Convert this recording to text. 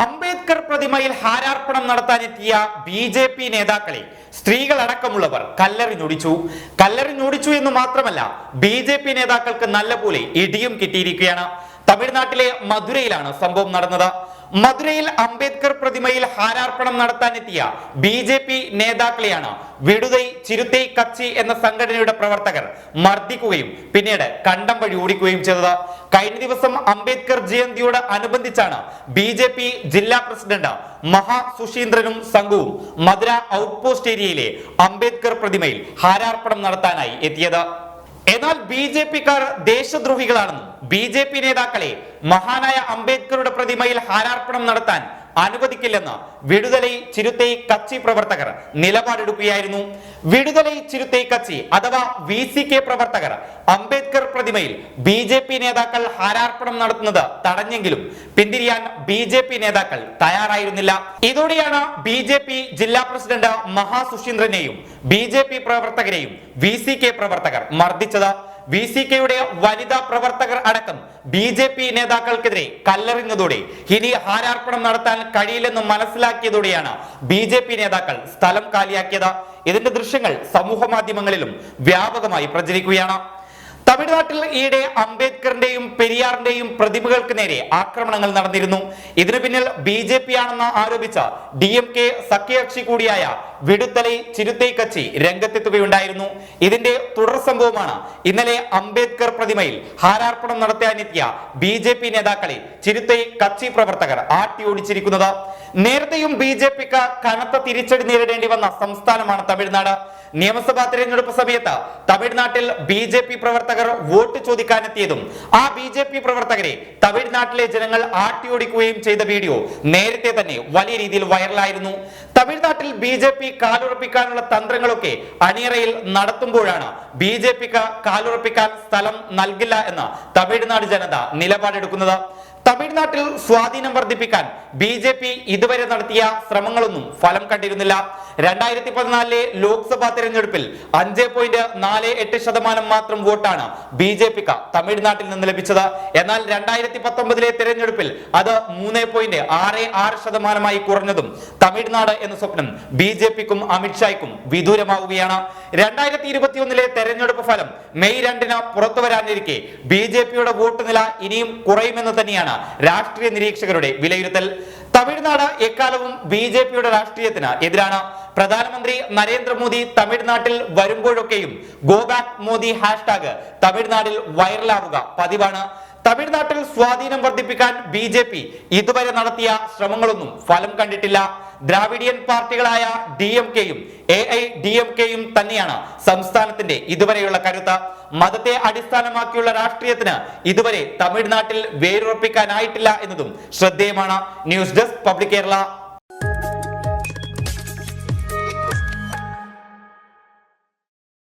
അംബേദ്കർ പ്രതിമയിൽ ഹാരാർപ്പണം നടത്താനെത്തിയ ബി.ജെ.പി. നേതാക്കളെ സ്ത്രീകളടക്കമുള്ളവർ കല്ലെറിഞ്ഞൊടിച്ചു എന്ന് മാത്രമല്ല ബി.ജെ.പി. നേതാക്കൾക്ക് നല്ലപോലെ ഇടിയും കിട്ടിയിരിക്കുകയാണ്. തമിഴ്നാട്ടിലെ മധുരയിലാണ് സംഭവം നടന്നത്. മധുരയിൽ അംബേദ്കർ പ്രതിമയിൽ ഹാരാർപ്പണം നടത്താനെത്തിയ ബി.ജെ.പി. നേതാക്കളെയാണ് വിടുതൈ ചിരുതൈ കച്ചി എന്ന സംഘടനയുടെ പ്രവർത്തകർ മർദ്ദിക്കുകയും പിന്നീട് കണ്ടം വഴി ഓടിക്കുകയും ചെയ്തത്. കഴിഞ്ഞ ദിവസം അംബേദ്കർ ജയന്തിയോട് അനുബന്ധിച്ചാണ് ബി.ജെ.പി. ജില്ലാ പ്രസിഡന്റ് മഹാ സുശീന്ദ്രനും സംഘവും മധുര ഔട്ട് പോസ്റ്റ് ഏരിയയിലെ അംബേദ്കർ പ്രതിമയിൽ ഹാരാർപ്പണം നടത്താനായി എത്തിയത്. എന്നാൽ ബി.ജെ.പിക്കാർ ദേശദ്രോഹികളാണെന്നും ബി.ജെ.പി. നേതാക്കളെ മഹാനായ അംബേദ്കറുടെ പ്രതിമയിൽ ഹാരാർപ്പണം നടത്താൻ അനുവദിക്കില്ലെന്ന് വിടുതലൈ ചിരുതൈ കച്ചി പ്രവർത്തകർ നിലപാടെടുക്കുകയായിരുന്നു. വിടുതലൈ ചിരുതൈ കച്ചി അഥവാ വി.സി.കെ. പ്രവർത്തകർ അംബേദ്കർ പ്രതിമയിൽ ബി.ജെ.പി. നേതാക്കൾ ഹാരാർപ്പണം നടത്തുന്നത് തടഞ്ഞെങ്കിലും പിന്തിരിയാൻ ബി.ജെ.പി. നേതാക്കൾ തയ്യാറായിരുന്നില്ല. ഇതോടെയാണ് ബി.ജെ.പി. ജില്ലാ പ്രസിഡന്റ് മഹാ സുശീന്ദ്രനെയും ബി.ജെ.പി. പ്രവർത്തകരെയും വി.സി.കെ. പ്രവർത്തകർ മർദ്ദിച്ചത്. വി.സി.കെയുടെ വനിതാ പ്രവർത്തകർ അടക്കം ബി.ജെ.പി. നേതാക്കൾക്കെതിരെ കല്ലെറിഞ്ഞതോടെ ഇനി ഹാരാർപ്പണം നടത്താൻ കഴിയില്ലെന്ന് മനസ്സിലാക്കിയതോടെയാണ് ബി.ജെ.പി. നേതാക്കൾ സ്ഥലം കാലിയാക്കിയത്. ഇതിന്റെ ദൃശ്യങ്ങൾ സമൂഹ മാധ്യമങ്ങളിലും വ്യാപകമായി പ്രചരിക്കുകയാണ്. തമിഴ്നാട്ടിൽ ഈയിടെ അംബേദ്കറിന്റെയും പെരിയാറിന്റെയും പ്രതിമകൾക്ക് നേരെ ആക്രമണങ്ങൾ നടന്നിരുന്നു. ഇതിനു പിന്നിൽ ബി.ജെ.പി. ആണെന്ന് ആരോപിച്ച ഡി.എം.കെ. സഖ്യകക്ഷി കൂടിയായ വിടുതലൈ ചിരുതൈ കച്ചി രംഗത്തെത്തുകയുണ്ടായിരുന്നു. ഇതിന്റെ തുടർ സംഭവമാണ് ഇന്നലെ അംബേദ്കർ പ്രതിമയിൽ ഹാരാർപ്പണം നടത്താനെത്തിയ ബി.ജെ.പി. നേതാക്കളെ ചിരുതൈ കച്ചി പ്രവർത്തകർ ആട്ടിയോടിച്ചിരിക്കുന്നത്. നേരത്തെയും ബി.ജെ.പിക്ക് കനത്ത തിരിച്ചടി നേരിടേണ്ടി വന്ന സംസ്ഥാനമാണ് തമിഴ്നാട്. നിയമസഭാ തെരഞ്ഞെടുപ്പ് സമയത്ത് തമിഴ്നാട്ടിൽ ബി.ജെ.പി. പ്രവർത്തകർ വോട്ട് ചോദിക്കാനെത്തിയതും ആ ബി.ജെ.പി. പ്രവർത്തകരെ തമിഴ്നാട്ടിലെ ജനങ്ങൾ ആട്ടിയോടിക്കുകയും ചെയ്ത വീഡിയോ നേരത്തെ തന്നെ വലിയ രീതിയിൽ വൈറലായിരുന്നു. തമിഴ്നാട്ടിൽ ബി.ജെ.പി. കാലുറപ്പിക്കാനുള്ള തന്ത്രങ്ങളൊക്കെ അണിയറയിൽ നടത്തുമ്പോഴാണ് ബി.ജെ.പിക്ക് കാലുറപ്പിക്കാൻ സ്ഥലം നൽകില്ല എന്ന് തമിഴ്നാട് ജനത നിലപാടെടുക്കുന്നത്. തമിഴ്നാട്ടിൽ സ്വാധീനം വർദ്ധിപ്പിക്കാൻ ബി.ജെ.പി. ഇതുവരെ നടത്തിയ ശ്രമങ്ങളൊന്നും ഫലം കണ്ടിരുന്നില്ല. 2014 ലോക്സഭാ തെരഞ്ഞെടുപ്പിൽ 5.48% മാത്രം വോട്ടാണ് ബി.ജെ.പിക്ക് തമിഴ്നാട്ടിൽ നിന്ന് ലഭിച്ചത്. എന്നാൽ 2019 തെരഞ്ഞെടുപ്പിൽ അത് 3.66% കുറഞ്ഞതും തമിഴ്നാട് എന്ന സ്വപ്നം ബി.ജെ.പിക്കും അമിത്ഷായ്ക്കും വിദൂരമാവുകയാണ്. 2021 തെരഞ്ഞെടുപ്പ് ഫലം മെയ് 2 പുറത്തു വരാനിരിക്കെ ബി.ജെ.പിയുടെ വോട്ട് നില ഇനിയും കുറയുമെന്ന് തന്നെയാണ് രാഷ്ട്രീയ നിരീക്ഷകരുടെ വിലയിരുത്തൽ. തമിഴ്നാട് എക്കാലവും ബി.ജെ.പിയുടെ രാഷ്ട്രീയത്തിന് എതിരാണ്. പ്രധാനമന്ത്രി നരേന്ദ്രമോദി തമിഴ്നാട്ടിൽ വരുമ്പോഴൊക്കെയും ഗോ ബാക്ക് മോദി ഹാഷ്ടാഗ് തമിഴ്നാട്ടിൽ വൈറലാവുക പതിവാണ്. തമിഴ്നാട്ടിൽ സ്വാധീനം വർദ്ധിപ്പിക്കാൻ ബി.ജെ.പി. ഇതുവരെ നടത്തിയ ശ്രമങ്ങളൊന്നും ഫലം കണ്ടിട്ടില്ല. ദ്രാവിഡിയൻ പാർട്ടികളായ ഡി.എം.കെയും എ.ഐ.ഡി.എം.കെയും തന്നെയാണ് സംസ്ഥാനത്തിന്റെ ഇതുവരെയുള്ള കരുത്ത്. മതത്തെ അടിസ്ഥാനമാക്കിയുള്ള രാഷ്ട്രീയത്തിന് ഇതുവരെ തമിഴ്നാട്ടിൽ വേരുറപ്പിക്കാനായിട്ടില്ല എന്നതും ശ്രദ്ധേയമാണ്. News desk public Kerala.